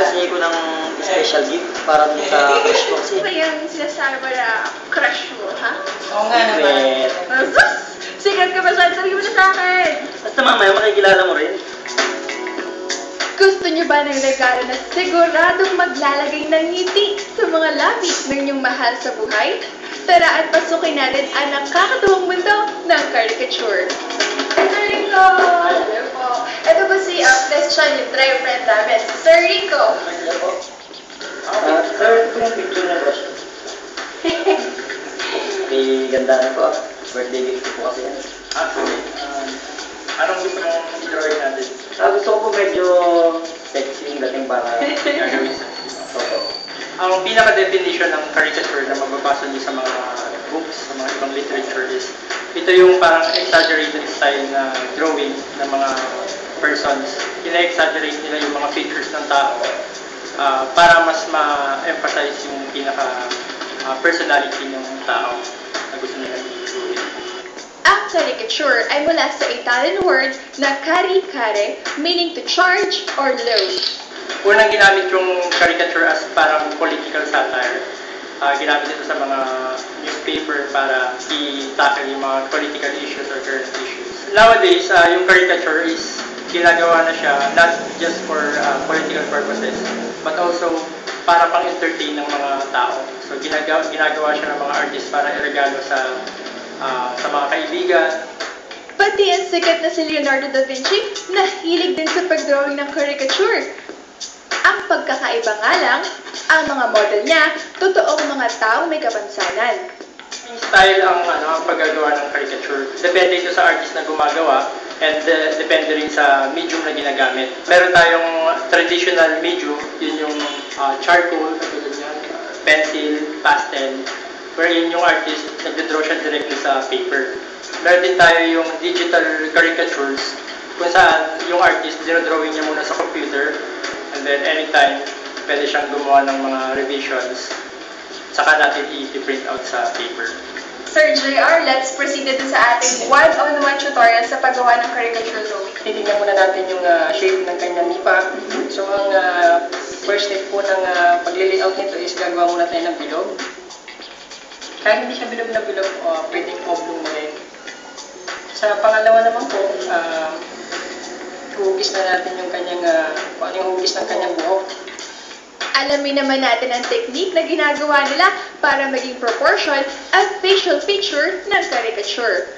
kasi ko ng special gift para dun sa crush ko kasi. Ano ba yung sinasabi mo na crush mo, ha? Oo nga naman. Sus! Secret ka ba siya? Sabi mo na sa akin! Basta mamaya makikilala mo rin. Gusto niyo ba ng regalo na siguradong maglalagay ng ngiti sa mga labi ng inyong mahal sa buhay? Tara at pasukin natin ang nakakatuwang mundo ng caricature. Sir Rico! Hello po. Ito po si Christian, yung driver friend namin. Sir Rico! Sir, ito yung picture ng crush ko. May ganda na po. Birthday gift ko po kasi yan. Anong gusto mong i-drawing natin? Gusto ko po medyo sexy yung dating para Gagawin sa Opo. Ang pinaka-definition ng caricature na mababasa niyo sa mga books, sa mga ibang literature is ito yung parang exaggerated style na drawing ng mga persons. Ina-exaggerate nila yung mga features ng tao para mas ma-emphasize yung pinaka-personality ng tao na gusto nila i-drawing. Ang caricature ay mula sa Italian word na caricare, meaning to charge or load. Unang ginamit yung caricature as parang political satire. Ginamit ito sa mga newspaper para i-tackle yung mga political issues or current issues. Nowadays, yung caricature is ginagawa na siya not just for political purposes, but also para pang-entertain ng mga tao. So ginagawa siya ng mga artists para iregalo sa mga kaibigan. Pati ang sikat na si Leonardo da Vinci, nahilig din sa pagdrawing ng caricature. Ang pagkakaiba nga lang, ang mga model niya, totoong mga taong may kapansanan. Yung style ang paggagawa ng caricature. Depende ito sa artist na gumagawa and depende rin sa medium na ginagamit. Meron tayong traditional medium, yun yung charcoal, katulad niyan, pencil, pastel, wherein yung artist nagdodraw siya directly sa paper. Meron din tayo yung digital caricatures, kung saan yung artist dinodrawing niya muna sa computer, and then anytime pwede siyang gumawa ng mga revisions, saka natin i-print out sa paper. Sir JR, let's proceed na sa ating one-on-one tutorial sa paggawa ng caricature drawing. Titignan muna natin yung shape ng kanyang nipa. So ang first step po ng pag-layout nito is gagawa muna tayo ng bilog. Kahit hindi siya bilog na bilog, pwedeng oblong mo rin. Sa pangalawa naman po, hugis na natin yung kanyang, kung ano yung hugis ng kanyang buhok. Alamin naman natin ang technique na ginagawa nila para maging proportion at facial feature ng caricature.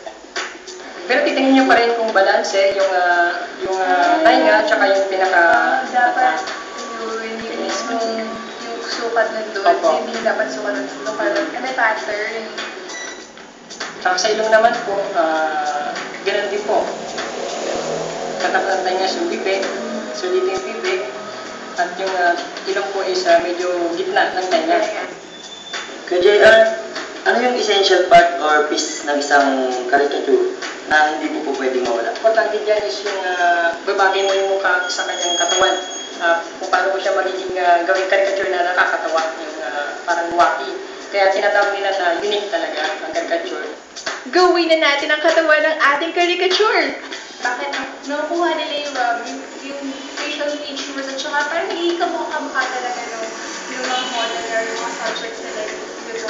Pero titingnan nyo pa rin kung balanse yung tainga at saka yung pinaka... dapat yung sukat ng doon, hindi dapat sukat ng doon, parang may pattern. Saka sa ilong naman po, ganun din po. Katapat ng tainga yung bibig, sulitin yung bibig, at yung ilong po is medyo gitna ng tainga. Kuya JR, ano yung essential part or piece ng isang caricature na hindi po pwedeng mawala? Importante dyan is yung babagay mo yung mukha sa kanyang katawan. Kung paano mo siya magiging gawing caricature na nakakatawa, yung parang wacky. Kaya tinatawag nila na unique talaga ang caricature. Gawin na natin ang katawan ng ating caricature! Bakit? Nakukuha nila yung facial features at saka parang hindi kamukha talaga yung mga model or yung mga subjects nila yung nila.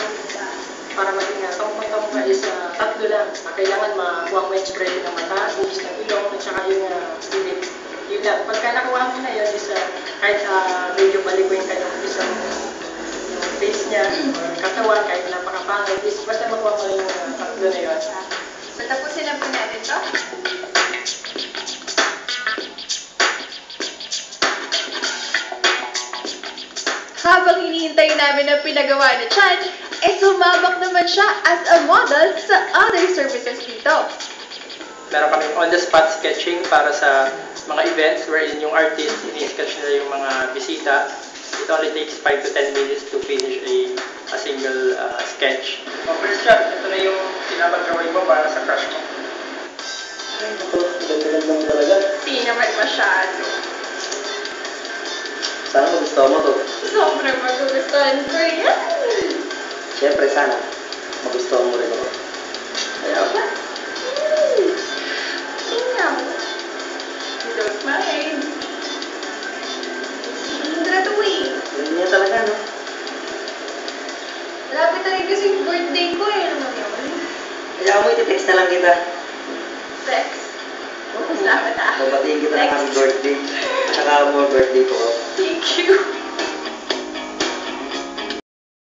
Para maging kamukha is tatlo lang. Kailangan makuha mo expression ng mata, hugis ng ilong, at saka yung bibig. Yun lang. Pagka nakuha mo na yun is kahit medyo baligo yung kanyang isang face niya, or katawan, kahit napakapangit, is basta makuha mo yung tatlo na yun. So tapusin na po natin ito. Habang hinihintay namin ang pinagawa ni Chan, sumabak naman siya as a model sa other services dito. Meron kami on-the-spot sketching para sa mga events wherein yung artist ini-sketch nila yung mga bisita. It only takes 5 to 10 minutes to finish a single sketch. Christian, ito na yung pinapag-drawing mo para sa crush mo. Ay, ito, ganda-ganda mo talaga. Hindi naman masyado. Sana magustuhan mo to. Sobrang magugustuhan ko yan. Siyempre, sana magustuhan mo rin ako. Ayaw. Tingnan mo. You don't mind. Hindi na kasi yung birthday ko eh. Ano naman yun? Kaya mo, iti-text na lang kita. Text. Salamat ah. Babatiin kita ng Text. happy birthday. Tsaka more birthday ko. Thank you.